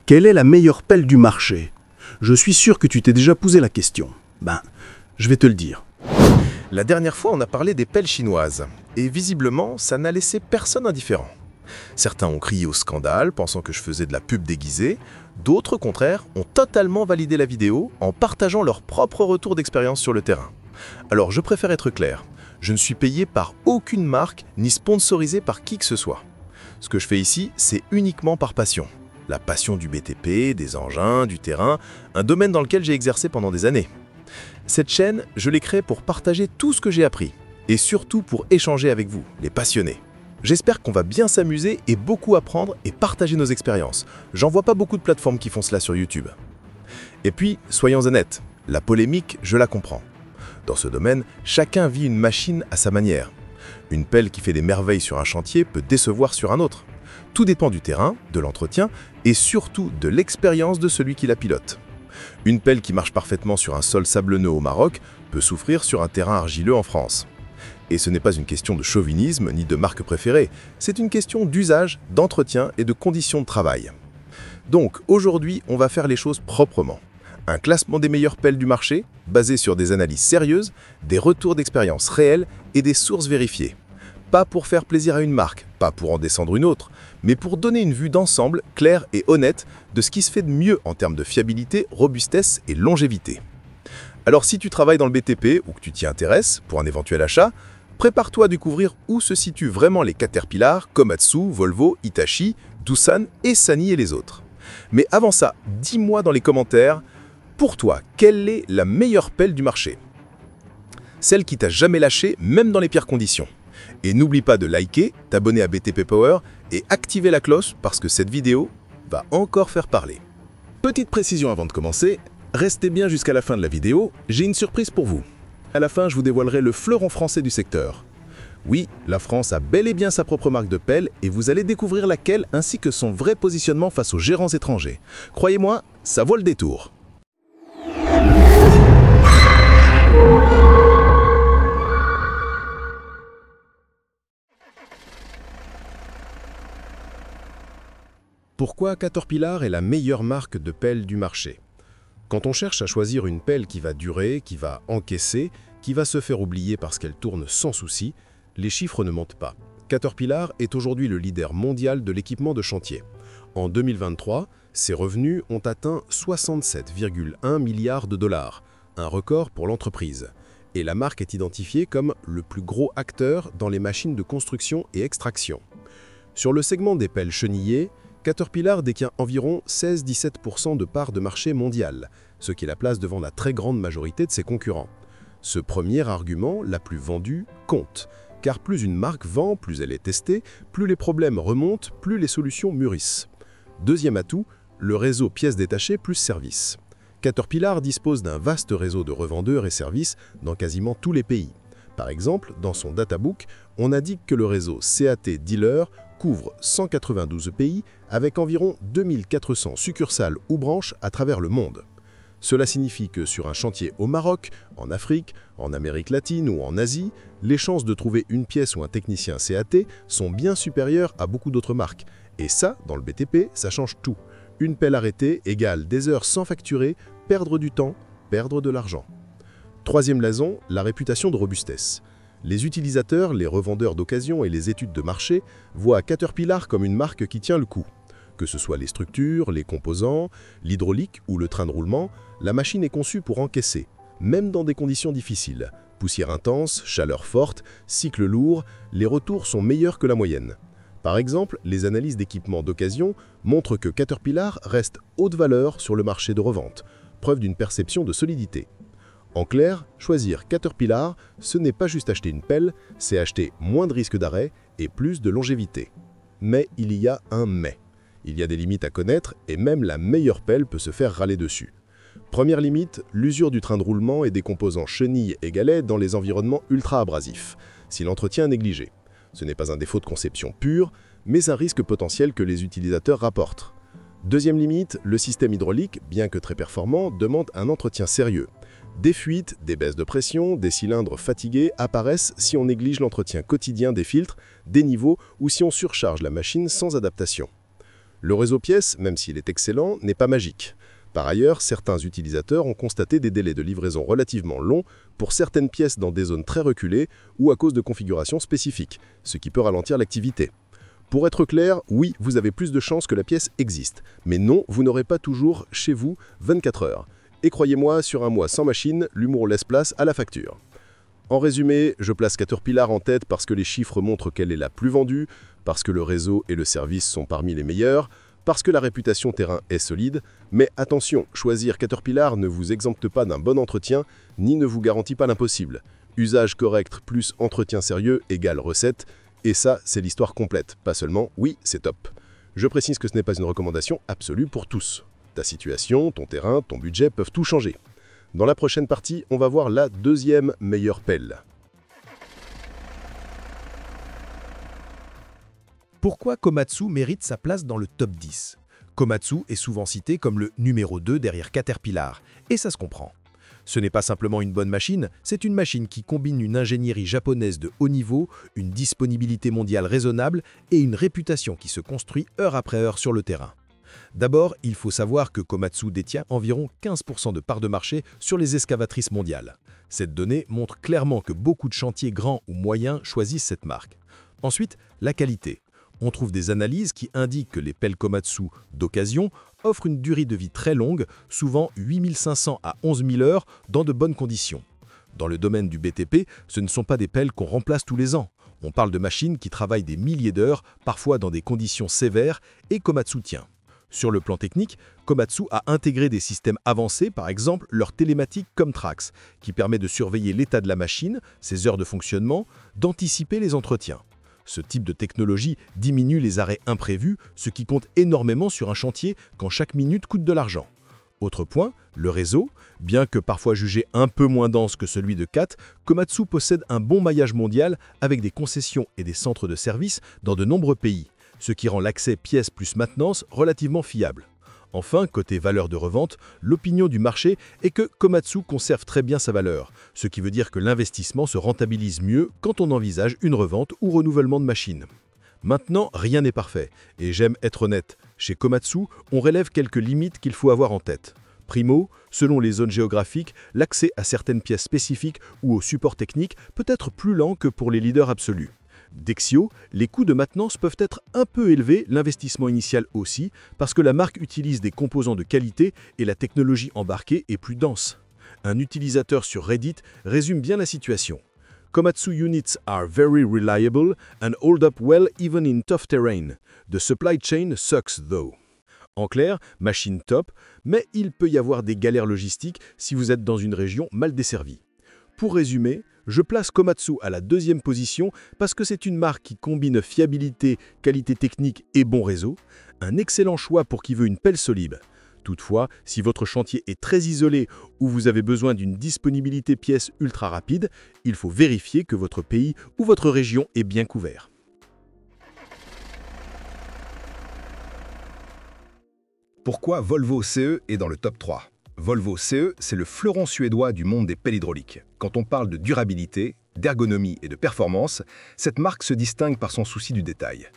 Quelle est la meilleure pelle du marché? Je suis sûr que tu t'es déjà posé la question. Je vais te le dire. La dernière fois, on a parlé des pelles chinoises, et visiblement, ça n'a laissé personne indifférent. Certains ont crié au scandale, pensant que je faisais de la pub déguisée. D'autres, au contraire, ont totalement validé la vidéo en partageant leur propre retour d'expérience sur le terrain. Alors, je préfère être clair. Je ne suis payé par aucune marque, ni sponsorisé par qui que ce soit. Ce que je fais ici, c'est uniquement par passion. La passion du BTP, des engins, du terrain, un domaine dans lequel j'ai exercé pendant des années. Cette chaîne, je l'ai créée pour partager tout ce que j'ai appris, et surtout pour échanger avec vous, les passionnés. J'espère qu'on va bien s'amuser et beaucoup apprendre et partager nos expériences. J'en vois pas beaucoup de plateformes qui font cela sur YouTube. Et puis, soyons honnêtes, la polémique, je la comprends. Dans ce domaine, chacun vit une machine à sa manière. Une pelle qui fait des merveilles sur un chantier peut décevoir sur un autre. Tout dépend du terrain, de l'entretien et surtout de l'expérience de celui qui la pilote. Une pelle qui marche parfaitement sur un sol sablonneux au Maroc peut souffrir sur un terrain argileux en France. Et ce n'est pas une question de chauvinisme ni de marque préférée, c'est une question d'usage, d'entretien et de conditions de travail. Donc aujourd'hui, on va faire les choses proprement. Un classement des meilleures pelles du marché, basé sur des analyses sérieuses, des retours d'expérience réels et des sources vérifiées. Pas pour faire plaisir à une marque, pas pour en descendre une autre, mais pour donner une vue d'ensemble claire et honnête de ce qui se fait de mieux en termes de fiabilité, robustesse et longévité. Alors si tu travailles dans le BTP ou que tu t'y intéresses pour un éventuel achat, prépare-toi à découvrir où se situent vraiment les Caterpillar, Komatsu, Volvo, Hitachi, Doosan et Sany et les autres. Mais avant ça, dis-moi dans les commentaires, pour toi, quelle est la meilleure pelle du marché? Celle qui t'a jamais lâché, même dans les pires conditions. Et n'oublie pas de liker, t'abonner à BTP Power et activer la cloche parce que cette vidéo va encore faire parler. Petite précision avant de commencer, restez bien jusqu'à la fin de la vidéo, j'ai une surprise pour vous. À la fin, je vous dévoilerai le fleuron français du secteur. Oui, la France a bel et bien sa propre marque de pelle et vous allez découvrir laquelle ainsi que son vrai positionnement face aux gérants étrangers. Croyez-moi, ça vaut le détour. Pourquoi Caterpillar est la meilleure marque de pelle du marché? Quand on cherche à choisir une pelle qui va durer, qui va encaisser, qui va se faire oublier parce qu'elle tourne sans souci, les chiffres ne mentent pas. Caterpillar est aujourd'hui le leader mondial de l'équipement de chantier. En 2023, ses revenus ont atteint 67,1 milliards de dollars, un record pour l'entreprise. Et la marque est identifiée comme le plus gros acteur dans les machines de construction et extraction. Sur le segment des pelles chenillées, Caterpillar détient environ 16-17% de part de marché mondial, ce qui la place devant la très grande majorité de ses concurrents. Ce premier argument, la plus vendue, compte, car plus une marque vend, plus elle est testée, plus les problèmes remontent, plus les solutions mûrissent. Deuxième atout, le réseau pièces détachées plus services. Caterpillar dispose d'un vaste réseau de revendeurs et services dans quasiment tous les pays. Par exemple, dans son databook, on indique que le réseau CAT Dealer couvre 192 pays avec environ 2400 succursales ou branches à travers le monde. Cela signifie que sur un chantier au Maroc, en Afrique, en Amérique latine ou en Asie, les chances de trouver une pièce ou un technicien CAT sont bien supérieures à beaucoup d'autres marques. Et ça, dans le BTP, ça change tout. Une pelle arrêtée égale des heures sans facturer, perdre du temps, perdre de l'argent. Troisième raison, la réputation de robustesse. Les utilisateurs, les revendeurs d'occasion et les études de marché voient Caterpillar comme une marque qui tient le coup. Que ce soit les structures, les composants, l'hydraulique ou le train de roulement, la machine est conçue pour encaisser, même dans des conditions difficiles. Poussière intense, chaleur forte, cycle lourd, les retours sont meilleurs que la moyenne. Par exemple, les analyses d'équipements d'occasion montrent que Caterpillar reste haute valeur sur le marché de revente, preuve d'une perception de solidité. En clair, choisir Caterpillar, ce n'est pas juste acheter une pelle, c'est acheter moins de risques d'arrêt et plus de longévité. Mais il y a un mais. Il y a des limites à connaître et même la meilleure pelle peut se faire râler dessus. Première limite, l'usure du train de roulement et des composants chenilles et galets dans les environnements ultra-abrasifs, si l'entretien est négligé. Ce n'est pas un défaut de conception pur, mais un risque potentiel que les utilisateurs rapportent. Deuxième limite, le système hydraulique, bien que très performant, demande un entretien sérieux. Des fuites, des baisses de pression, des cylindres fatigués apparaissent si on néglige l'entretien quotidien des filtres, des niveaux ou si on surcharge la machine sans adaptation. Le réseau pièces, même s'il est excellent, n'est pas magique. Par ailleurs, certains utilisateurs ont constaté des délais de livraison relativement longs pour certaines pièces dans des zones très reculées ou à cause de configurations spécifiques, ce qui peut ralentir l'activité. Pour être clair, oui, vous avez plus de chances que la pièce existe, mais non, vous n'aurez pas toujours chez vous 24 heures. Et croyez-moi, sur un mois sans machine, l'humour laisse place à la facture. En résumé, je place Caterpillar en tête parce que les chiffres montrent qu'elle est la plus vendue, parce que le réseau et le service sont parmi les meilleurs, parce que la réputation terrain est solide, mais attention, choisir Caterpillar ne vous exempte pas d'un bon entretien, ni ne vous garantit pas l'impossible. Usage correct plus entretien sérieux égale recette, et ça, c'est l'histoire complète, pas seulement « oui, c'est top ». Je précise que ce n'est pas une recommandation absolue pour tous. Ta situation, ton terrain, ton budget peuvent tout changer. Dans la prochaine partie, on va voir la deuxième meilleure pelle. Pourquoi Komatsu mérite sa place dans le top 10? Komatsu est souvent cité comme le numéro 2 derrière Caterpillar, et ça se comprend. Ce n'est pas simplement une bonne machine, c'est une machine qui combine une ingénierie japonaise de haut niveau, une disponibilité mondiale raisonnable et une réputation qui se construit heure après heure sur le terrain. D'abord, il faut savoir que Komatsu détient environ 15% de part de marché sur les excavatrices mondiales. Cette donnée montre clairement que beaucoup de chantiers grands ou moyens choisissent cette marque. Ensuite, la qualité. On trouve des analyses qui indiquent que les pelles Komatsu d'occasion offrent une durée de vie très longue, souvent 8500 à 11 000 heures, dans de bonnes conditions. Dans le domaine du BTP, ce ne sont pas des pelles qu'on remplace tous les ans. On parle de machines qui travaillent des milliers d'heures, parfois dans des conditions sévères, et Komatsu tient. Sur le plan technique, Komatsu a intégré des systèmes avancés, par exemple leur télématique Comtrax, qui permet de surveiller l'état de la machine, ses heures de fonctionnement, d'anticiper les entretiens. Ce type de technologie diminue les arrêts imprévus, ce qui compte énormément sur un chantier quand chaque minute coûte de l'argent. Autre point, le réseau. Bien que parfois jugé un peu moins dense que celui de CAT, Komatsu possède un bon maillage mondial avec des concessions et des centres de service dans de nombreux pays, ce qui rend l'accès pièces plus maintenance relativement fiable. Enfin, côté valeur de revente, l'opinion du marché est que Komatsu conserve très bien sa valeur, ce qui veut dire que l'investissement se rentabilise mieux quand on envisage une revente ou renouvellement de machine. Maintenant, rien n'est parfait, et j'aime être honnête. Chez Komatsu, on relève quelques limites qu'il faut avoir en tête. Primo, selon les zones géographiques, l'accès à certaines pièces spécifiques ou au support technique peut être plus lent que pour les leaders absolus. Dexio, les coûts de maintenance peuvent être un peu élevés, l'investissement initial aussi, parce que la marque utilise des composants de qualité et la technologie embarquée est plus dense. Un utilisateur sur Reddit résume bien la situation. Komatsu units are very reliable and hold up well even in tough terrain. The supply chain sucks though. En clair, machine top, mais il peut y avoir des galères logistiques si vous êtes dans une région mal desservie. Pour résumer, je place Komatsu à la deuxième position parce que c'est une marque qui combine fiabilité, qualité technique et bon réseau, un excellent choix pour qui veut une pelle solide. Toutefois, si votre chantier est très isolé ou vous avez besoin d'une disponibilité pièce ultra rapide, il faut vérifier que votre pays ou votre région est bien couvert. Pourquoi Volvo CE est dans le top 3? Volvo CE, c'est le fleuron suédois du monde des pelles hydrauliques. Quand on parle de durabilité, d'ergonomie et de performance, cette marque se distingue par son souci du détail.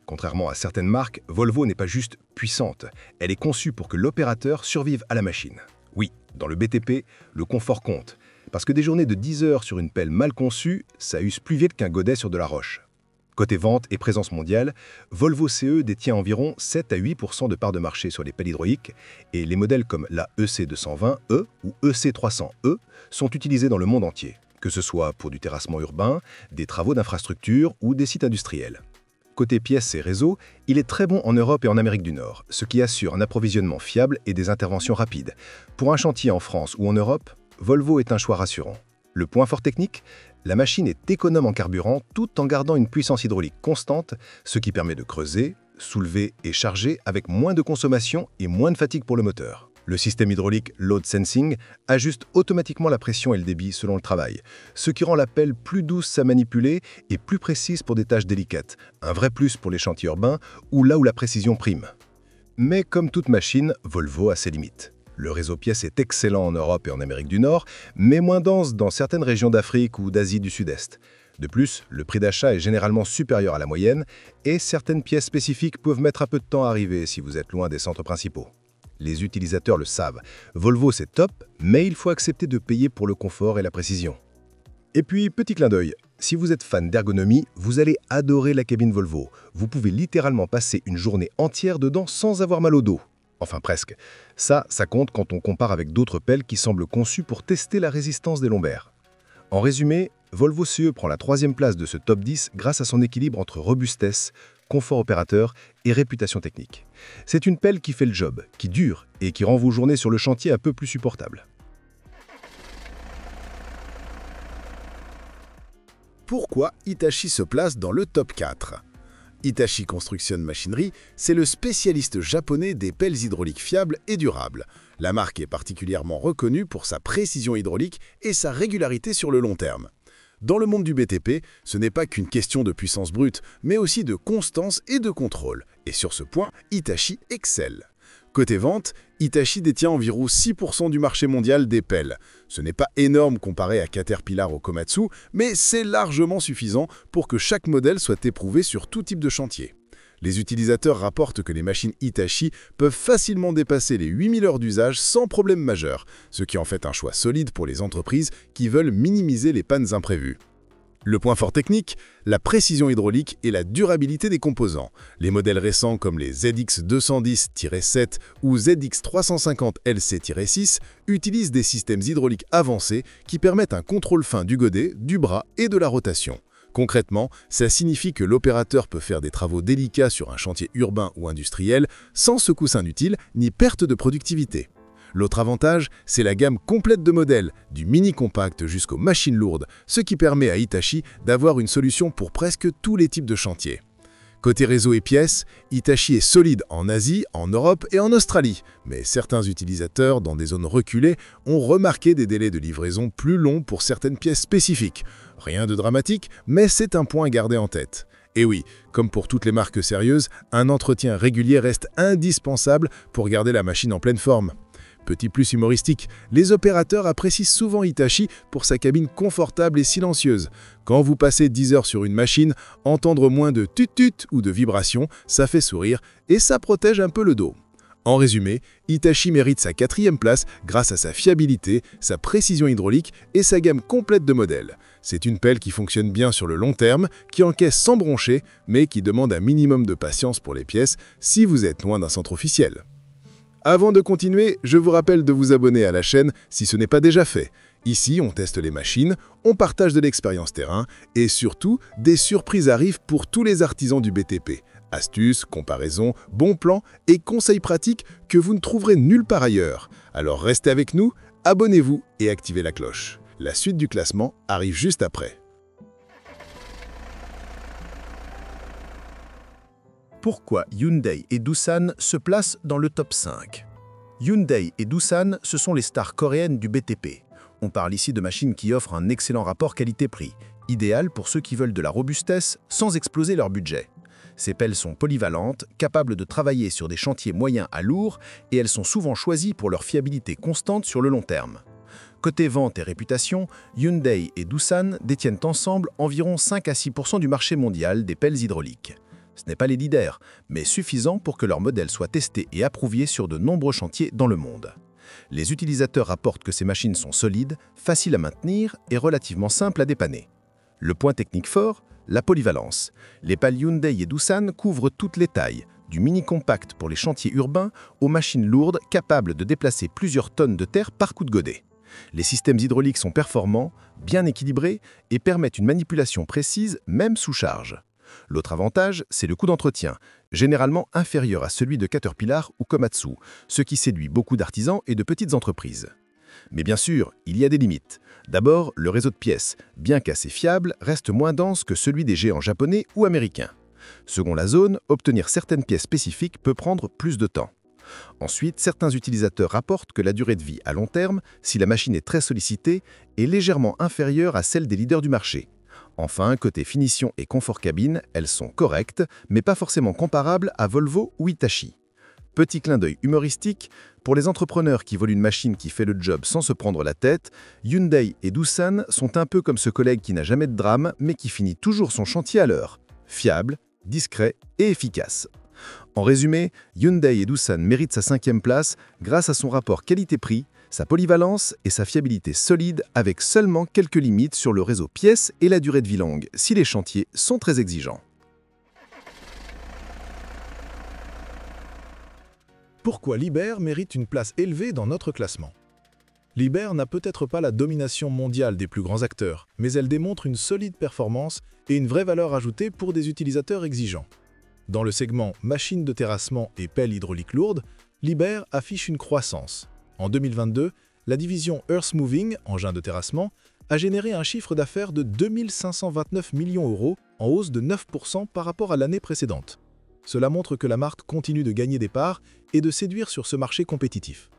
Contrairement à certaines marques, Volvo n'est pas juste puissante, elle est conçue pour que l'opérateur survive à la machine. Oui, dans le BTP, le confort compte, parce que des journées de 10 heures sur une pelle mal conçue, ça use plus vite qu'un godet sur de la roche. Côté vente et présence mondiale, Volvo CE détient environ 7 à 8% de part de marché sur les pelles hydrauliques et les modèles comme la EC220E ou EC300E sont utilisés dans le monde entier, que ce soit pour du terrassement urbain, des travaux d'infrastructure ou des sites industriels. Côté pièces et réseaux, il est très bon en Europe et en Amérique du Nord, ce qui assure un approvisionnement fiable et des interventions rapides. Pour un chantier en France ou en Europe, Volvo est un choix rassurant. Le point fort technique, la machine est économe en carburant tout en gardant une puissance hydraulique constante, ce qui permet de creuser, soulever et charger avec moins de consommation et moins de fatigue pour le moteur. Le système hydraulique Load Sensing ajuste automatiquement la pression et le débit selon le travail, ce qui rend la pelle plus douce à manipuler et plus précise pour des tâches délicates, un vrai plus pour les chantiers urbains ou là où la précision prime. Mais comme toute machine, Volvo a ses limites. Le réseau pièces est excellent en Europe et en Amérique du Nord, mais moins dense dans certaines régions d'Afrique ou d'Asie du Sud-Est. De plus, le prix d'achat est généralement supérieur à la moyenne et certaines pièces spécifiques peuvent mettre un peu de temps à arriver si vous êtes loin des centres principaux. Les utilisateurs le savent, Volvo c'est top, mais il faut accepter de payer pour le confort et la précision. Et puis, petit clin d'œil, si vous êtes fan d'ergonomie, vous allez adorer la cabine Volvo. Vous pouvez littéralement passer une journée entière dedans sans avoir mal au dos. Enfin presque. Ça compte quand on compare avec d'autres pelles qui semblent conçues pour tester la résistance des lombaires. En résumé, Volvo CE prend la 3e place de ce top 10 grâce à son équilibre entre robustesse, confort opérateur et réputation technique. C'est une pelle qui fait le job, qui dure et qui rend vos journées sur le chantier un peu plus supportables. Pourquoi Hitachi se place dans le top 4? Hitachi Construction Machinery, c'est le spécialiste japonais des pelles hydrauliques fiables et durables. La marque est particulièrement reconnue pour sa précision hydraulique et sa régularité sur le long terme. Dans le monde du BTP, ce n'est pas qu'une question de puissance brute, mais aussi de constance et de contrôle. Et sur ce point, Hitachi excelle. Côté vente, Hitachi détient environ 6% du marché mondial des pelles. Ce n'est pas énorme comparé à Caterpillar ou Komatsu, mais c'est largement suffisant pour que chaque modèle soit éprouvé sur tout type de chantier. Les utilisateurs rapportent que les machines Hitachi peuvent facilement dépasser les 8000 heures d'usage sans problème majeur, ce qui en fait un choix solide pour les entreprises qui veulent minimiser les pannes imprévues. Le point fort technique, la précision hydraulique et la durabilité des composants. Les modèles récents comme les ZX210-7 ou ZX350LC-6 utilisent des systèmes hydrauliques avancés qui permettent un contrôle fin du godet, du bras et de la rotation. Concrètement, ça signifie que l'opérateur peut faire des travaux délicats sur un chantier urbain ou industriel sans secousses inutiles ni perte de productivité. L'autre avantage, c'est la gamme complète de modèles, du mini compact jusqu'aux machines lourdes, ce qui permet à Hitachi d'avoir une solution pour presque tous les types de chantiers. Côté réseau et pièces, Hitachi est solide en Asie, en Europe et en Australie, mais certains utilisateurs dans des zones reculées ont remarqué des délais de livraison plus longs pour certaines pièces spécifiques. Rien de dramatique, mais c'est un point à garder en tête. Et oui, comme pour toutes les marques sérieuses, un entretien régulier reste indispensable pour garder la machine en pleine forme. Petit plus humoristique, les opérateurs apprécient souvent Hitachi pour sa cabine confortable et silencieuse. Quand vous passez 10 heures sur une machine, entendre moins de tut-tut ou de vibrations, ça fait sourire et ça protège un peu le dos. En résumé, Hitachi mérite sa 4e place grâce à sa fiabilité, sa précision hydraulique et sa gamme complète de modèles. C'est une pelle qui fonctionne bien sur le long terme, qui encaisse sans broncher, mais qui demande un minimum de patience pour les pièces si vous êtes loin d'un centre officiel. Avant de continuer, je vous rappelle de vous abonner à la chaîne si ce n'est pas déjà fait. Ici, on teste les machines, on partage de l'expérience terrain et surtout, des surprises arrivent pour tous les artisans du BTP. Astuces, comparaisons, bons plans et conseils pratiques que vous ne trouverez nulle part ailleurs. Alors restez avec nous, abonnez-vous et activez la cloche. La suite du classement arrive juste après. Pourquoi Hyundai et Doosan se placent dans le top 5? Hyundai et Doosan, ce sont les stars coréennes du BTP. On parle ici de machines qui offrent un excellent rapport qualité-prix, idéal pour ceux qui veulent de la robustesse sans exploser leur budget. Ces pelles sont polyvalentes, capables de travailler sur des chantiers moyens à lourds et elles sont souvent choisies pour leur fiabilité constante sur le long terme. Côté vente et réputation, Hyundai et Doosan détiennent ensemble environ 5 à 6% du marché mondial des pelles hydrauliques. Ce n'est pas les leaders, mais suffisant pour que leur modèle soit testé et approuvé sur de nombreux chantiers dans le monde. Les utilisateurs rapportent que ces machines sont solides, faciles à maintenir et relativement simples à dépanner. Le point technique fort, la polyvalence. Les pales Hyundai et Doosan couvrent toutes les tailles, du mini compact pour les chantiers urbains aux machines lourdes capables de déplacer plusieurs tonnes de terre par coup de godet. Les systèmes hydrauliques sont performants, bien équilibrés et permettent une manipulation précise même sous charge. L'autre avantage, c'est le coût d'entretien, généralement inférieur à celui de Caterpillar ou Komatsu, ce qui séduit beaucoup d'artisans et de petites entreprises. Mais bien sûr, il y a des limites. D'abord, le réseau de pièces, bien qu'assez fiable, reste moins dense que celui des géants japonais ou américains. Selon la zone, obtenir certaines pièces spécifiques peut prendre plus de temps. Ensuite, certains utilisateurs rapportent que la durée de vie à long terme, si la machine est très sollicitée, est légèrement inférieure à celle des leaders du marché. Enfin, côté finition et confort cabine, elles sont correctes, mais pas forcément comparables à Volvo ou Hitachi. Petit clin d'œil humoristique, pour les entrepreneurs qui veulent une machine qui fait le job sans se prendre la tête, Hyundai et Doosan sont un peu comme ce collègue qui n'a jamais de drame, mais qui finit toujours son chantier à l'heure. Fiable, discret et efficace. En résumé, Hyundai et Doosan méritent sa 5e place grâce à son rapport qualité-prix, sa polyvalence et sa fiabilité solide avec seulement quelques limites sur le réseau pièces et la durée de vie longue, si les chantiers sont très exigeants. Pourquoi Liebherr mérite une place élevée dans notre classement? Liebherr n'a peut-être pas la domination mondiale des plus grands acteurs, mais elle démontre une solide performance et une vraie valeur ajoutée pour des utilisateurs exigeants. Dans le segment machines de terrassement et pelles hydrauliques lourdes, Liebherr affiche une croissance. En 2022, la division Earth Moving, engin de terrassement, a généré un chiffre d'affaires de 2 529 millions d'euros, en hausse de 9% par rapport à l'année précédente. Cela montre que la marque continue de gagner des parts et de séduire sur ce marché compétitif.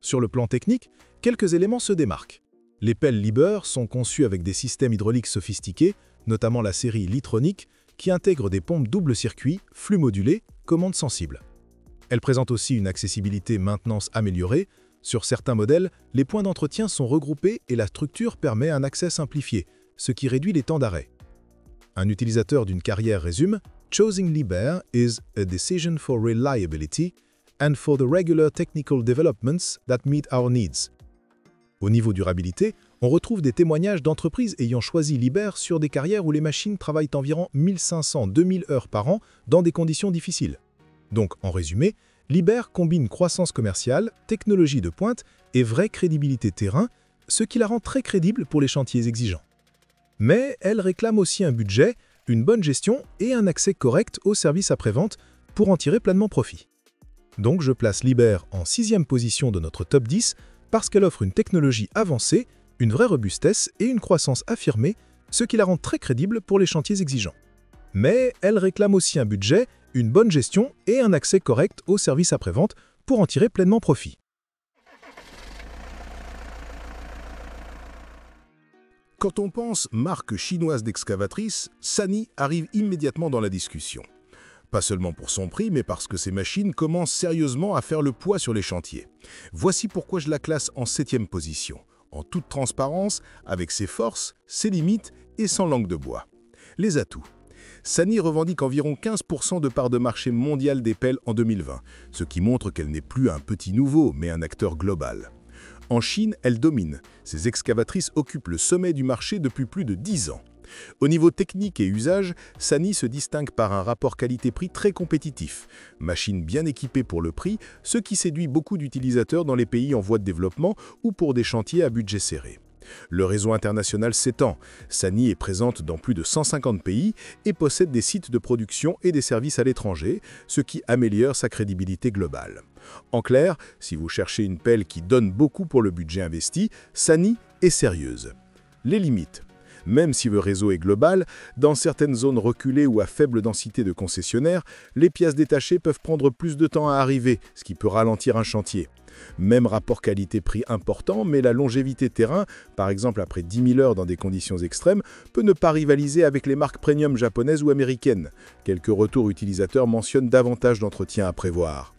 Sur le plan technique, quelques éléments se démarquent. Les pelles Liebherr sont conçues avec des systèmes hydrauliques sophistiqués, notamment la série Litronic, qui intègre des pompes double circuit, flux modulés, commandes sensibles. Elles présentent aussi une accessibilité maintenance améliorée. Sur certains modèles, les points d'entretien sont regroupés et la structure permet un accès simplifié, ce qui réduit les temps d'arrêt. Un utilisateur d'une carrière résume: Choosing Liebherr is a decision for reliability and for the regular technical developments that meet our needs. Au niveau durabilité, on retrouve des témoignages d'entreprises ayant choisi Liebherr sur des carrières où les machines travaillent environ 1500-2000 heures par an dans des conditions difficiles. Donc, en résumé, Liebherr combine croissance commerciale, technologie de pointe et vraie crédibilité terrain, ce qui la rend très crédible pour les chantiers exigeants. Mais elle réclame aussi un budget, une bonne gestion et un accès correct aux services après-vente pour en tirer pleinement profit. Donc je place Liebherr en 6e position de notre top 10 parce qu'elle offre une technologie avancée, une vraie robustesse et une croissance affirmée, ce qui la rend très crédible pour les chantiers exigeants. Mais elle réclame aussi un budget, une bonne gestion et un accès correct aux services après-vente pour en tirer pleinement profit. Quand on pense marque chinoise d'excavatrice, Sany arrive immédiatement dans la discussion. Pas seulement pour son prix, mais parce que ces machines commencent sérieusement à faire le poids sur les chantiers. Voici pourquoi je la classe en 7e position, en toute transparence, avec ses forces, ses limites et sans langue de bois. Les atouts. Sany revendique environ 15% de part de marché mondial des pelles en 2020, ce qui montre qu'elle n'est plus un petit nouveau, mais un acteur global. En Chine, elle domine. Ces excavatrices occupent le sommet du marché depuis plus de 10 ans. Au niveau technique et usage, Sany se distingue par un rapport qualité-prix très compétitif. Machine bien équipée pour le prix, ce qui séduit beaucoup d'utilisateurs dans les pays en voie de développement ou pour des chantiers à budget serré. Le réseau international s'étend. Sany est présente dans plus de 150 pays et possède des sites de production et des services à l'étranger, ce qui améliore sa crédibilité globale. En clair, si vous cherchez une pelle qui donne beaucoup pour le budget investi, Sany est sérieuse. Les limites. Même si le réseau est global, dans certaines zones reculées ou à faible densité de concessionnaires, les pièces détachées peuvent prendre plus de temps à arriver, ce qui peut ralentir un chantier. Même rapport qualité-prix important, mais la longévité terrain, par exemple après 10 000 heures dans des conditions extrêmes, peut ne pas rivaliser avec les marques premium japonaises ou américaines. Quelques retours utilisateurs mentionnent davantage d'entretien à prévoir.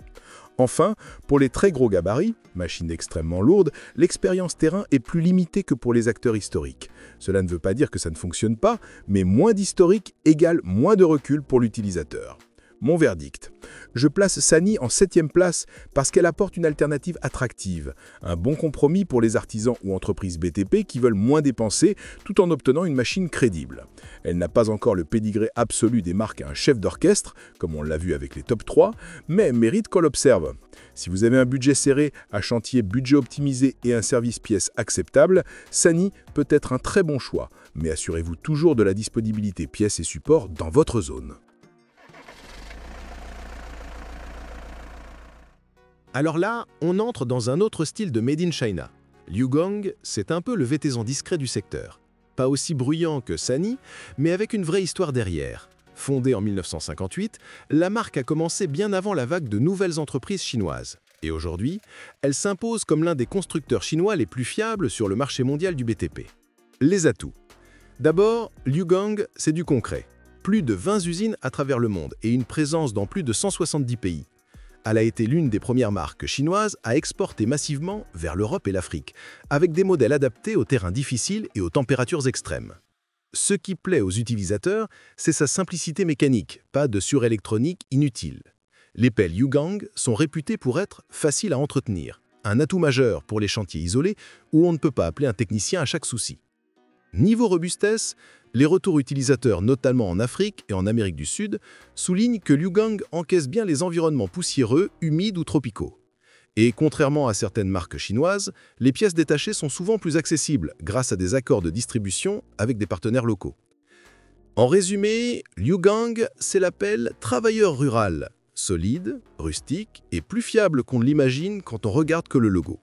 Enfin, pour les très gros gabarits, machines extrêmement lourdes, l'expérience terrain est plus limitée que pour les acteurs historiques. Cela ne veut pas dire que ça ne fonctionne pas, mais moins d'historique égale moins de recul pour l'utilisateur. Mon verdict. Je place Sany en 7e place parce qu'elle apporte une alternative attractive, un bon compromis pour les artisans ou entreprises BTP qui veulent moins dépenser tout en obtenant une machine crédible. Elle n'a pas encore le pédigré absolu des marques à un chef d'orchestre, comme on l'a vu avec les top 3, mais mérite qu'on l'observe. Si vous avez un budget serré, un chantier budget optimisé et un service pièce acceptable, Sany peut être un très bon choix, mais assurez-vous toujours de la disponibilité pièces et supports dans votre zone. Alors là, on entre dans un autre style de Made in China. Liugong, c'est un peu le vétéran discret du secteur. Pas aussi bruyant que Sany, mais avec une vraie histoire derrière. Fondée en 1958, la marque a commencé bien avant la vague de nouvelles entreprises chinoises. Et aujourd'hui, elle s'impose comme l'un des constructeurs chinois les plus fiables sur le marché mondial du BTP. Les atouts. D'abord, Liugong, c'est du concret. Plus de 20 usines à travers le monde et une présence dans plus de 170 pays. Elle a été l'une des premières marques chinoises à exporter massivement vers l'Europe et l'Afrique, avec des modèles adaptés aux terrains difficiles et aux températures extrêmes. Ce qui plaît aux utilisateurs, c'est sa simplicité mécanique, pas de surélectronique inutile. Les pelles Yugang sont réputées pour être faciles à entretenir, un atout majeur pour les chantiers isolés où on ne peut pas appeler un technicien à chaque souci. Niveau robustesse, les retours utilisateurs, notamment en Afrique et en Amérique du Sud, soulignent que Yugang encaisse bien les environnements poussiéreux, humides ou tropicaux. Et contrairement à certaines marques chinoises, les pièces détachées sont souvent plus accessibles grâce à des accords de distribution avec des partenaires locaux. En résumé, Yugang, c'est la pelle travailleur rural, solide, rustique et plus fiable qu'on ne l'imagine quand on regarde que le logo.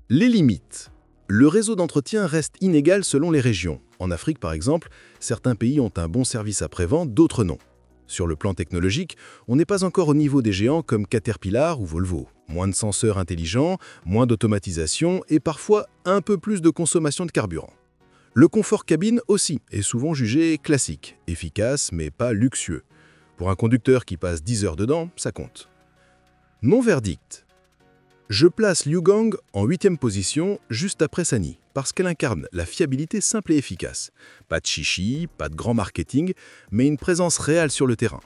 Les limites. Le réseau d'entretien reste inégal selon les régions. En Afrique, par exemple, certains pays ont un bon service après-vente, d'autres non. Sur le plan technologique, on n'est pas encore au niveau des géants comme Caterpillar ou Volvo. Moins de senseurs intelligents, moins d'automatisation et parfois un peu plus de consommation de carburant. Le confort cabine aussi est souvent jugé classique, efficace mais pas luxueux. Pour un conducteur qui passe 10 heures dedans, ça compte. Mon verdict. Je place Yugang en 8e position juste après Sany, parce qu'elle incarne la fiabilité simple et efficace. Pas de chichi, pas de grand marketing, mais une présence réelle sur le terrain.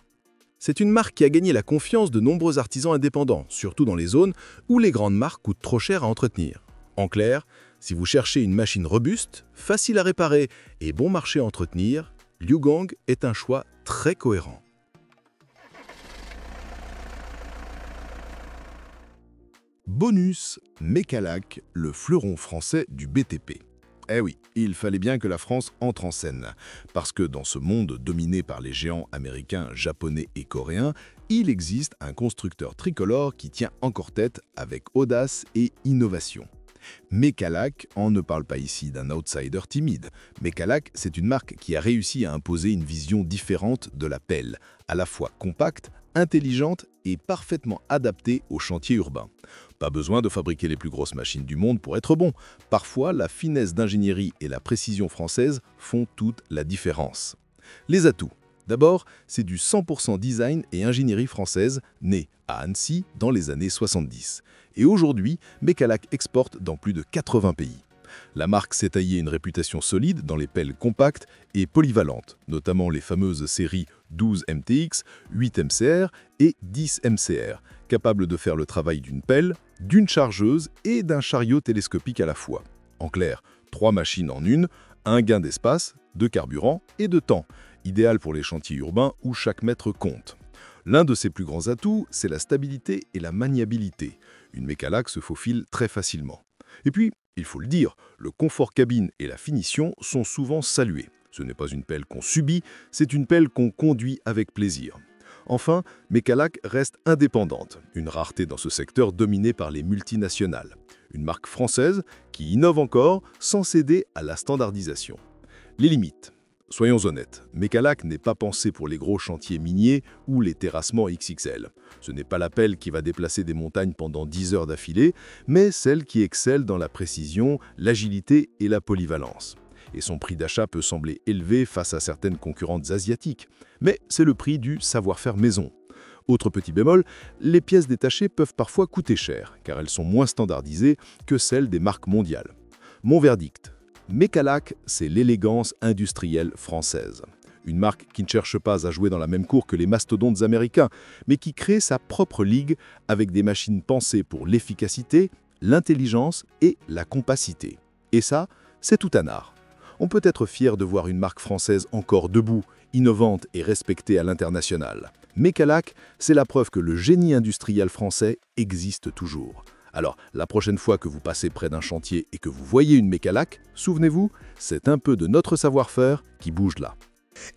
C'est une marque qui a gagné la confiance de nombreux artisans indépendants, surtout dans les zones où les grandes marques coûtent trop cher à entretenir. En clair, si vous cherchez une machine robuste, facile à réparer et bon marché à entretenir, Yugang est un choix très cohérent. Bonus, Mecalac, le fleuron français du BTP. Eh oui, il fallait bien que la France entre en scène, parce que dans ce monde dominé par les géants américains, japonais et coréens, il existe un constructeur tricolore qui tient encore tête avec audace et innovation. Mecalac, on ne parle pas ici d'un outsider timide. Mecalac, c'est une marque qui a réussi à imposer une vision différente de la pelle, à la fois compacte, intelligente et parfaitement adaptée aux chantiers urbains. Pas besoin de fabriquer les plus grosses machines du monde pour être bon. Parfois, la finesse d'ingénierie et la précision française font toute la différence. Les atouts. D'abord, c'est du 100% design et ingénierie française, né à Annecy dans les années 70. Et aujourd'hui, Mecalac exporte dans plus de 80 pays. La marque s'est taillée une réputation solide dans les pelles compactes et polyvalentes, notamment les fameuses séries 12 MTX, 8 MCR et 10 MCR, capables de faire le travail d'une pelle, d'une chargeuse et d'un chariot télescopique à la fois. En clair, 3 machines en une, un gain d'espace, de carburant et de temps, idéal pour les chantiers urbains où chaque mètre compte. L'un de ses plus grands atouts, c'est la stabilité et la maniabilité. Une Mecalac se faufile très facilement. Et puis, il faut le dire, le confort cabine et la finition sont souvent salués. Ce n'est pas une pelle qu'on subit, c'est une pelle qu'on conduit avec plaisir. Enfin, Mecalac reste indépendante, une rareté dans ce secteur dominé par les multinationales. Une marque française qui innove encore sans céder à la standardisation. Les limites. Soyons honnêtes, Mecalac n'est pas pensé pour les gros chantiers miniers ou les terrassements XXL. Ce n'est pas la pelle qui va déplacer des montagnes pendant 10 heures d'affilée, mais celle qui excelle dans la précision, l'agilité et la polyvalence. Et son prix d'achat peut sembler élevé face à certaines concurrentes asiatiques, mais c'est le prix du savoir-faire maison. Autre petit bémol, les pièces détachées peuvent parfois coûter cher, car elles sont moins standardisées que celles des marques mondiales. Mon verdict. Mecalac, c'est l'élégance industrielle française. Une marque qui ne cherche pas à jouer dans la même cour que les mastodontes américains, mais qui crée sa propre ligue avec des machines pensées pour l'efficacité, l'intelligence et la compacité. Et ça, c'est tout un art. On peut être fier de voir une marque française encore debout, innovante et respectée à l'international. Mecalac, c'est la preuve que le génie industriel français existe toujours. Alors, la prochaine fois que vous passez près d'un chantier et que vous voyez une Mecalac, souvenez-vous, c'est un peu de notre savoir-faire qui bouge là.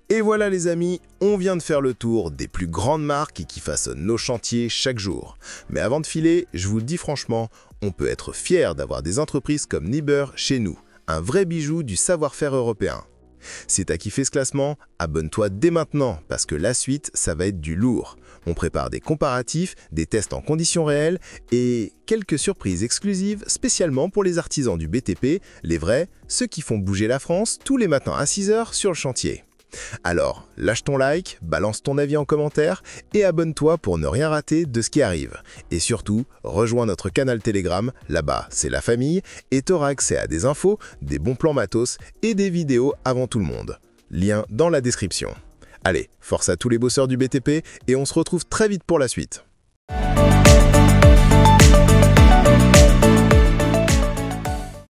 Et voilà les amis, on vient de faire le tour des plus grandes marques qui façonnent nos chantiers chaque jour. Mais avant de filer, je vous le dis franchement, on peut être fier d'avoir des entreprises comme Niber chez nous, un vrai bijou du savoir-faire européen. Si t'as kiffé ce classement, abonne-toi dès maintenant parce que la suite, ça va être du lourd. On prépare des comparatifs, des tests en conditions réelles et quelques surprises exclusives spécialement pour les artisans du BTP, les vrais, ceux qui font bouger la France tous les matins à 6 h sur le chantier. Alors, lâche ton like, balance ton avis en commentaire et abonne-toi pour ne rien rater de ce qui arrive. Et surtout, rejoins notre canal Telegram, là-bas c'est la famille, et t'auras accès à des infos, des bons plans matos et des vidéos avant tout le monde. Lien dans la description. Allez, force à tous les bosseurs du BTP et on se retrouve très vite pour la suite.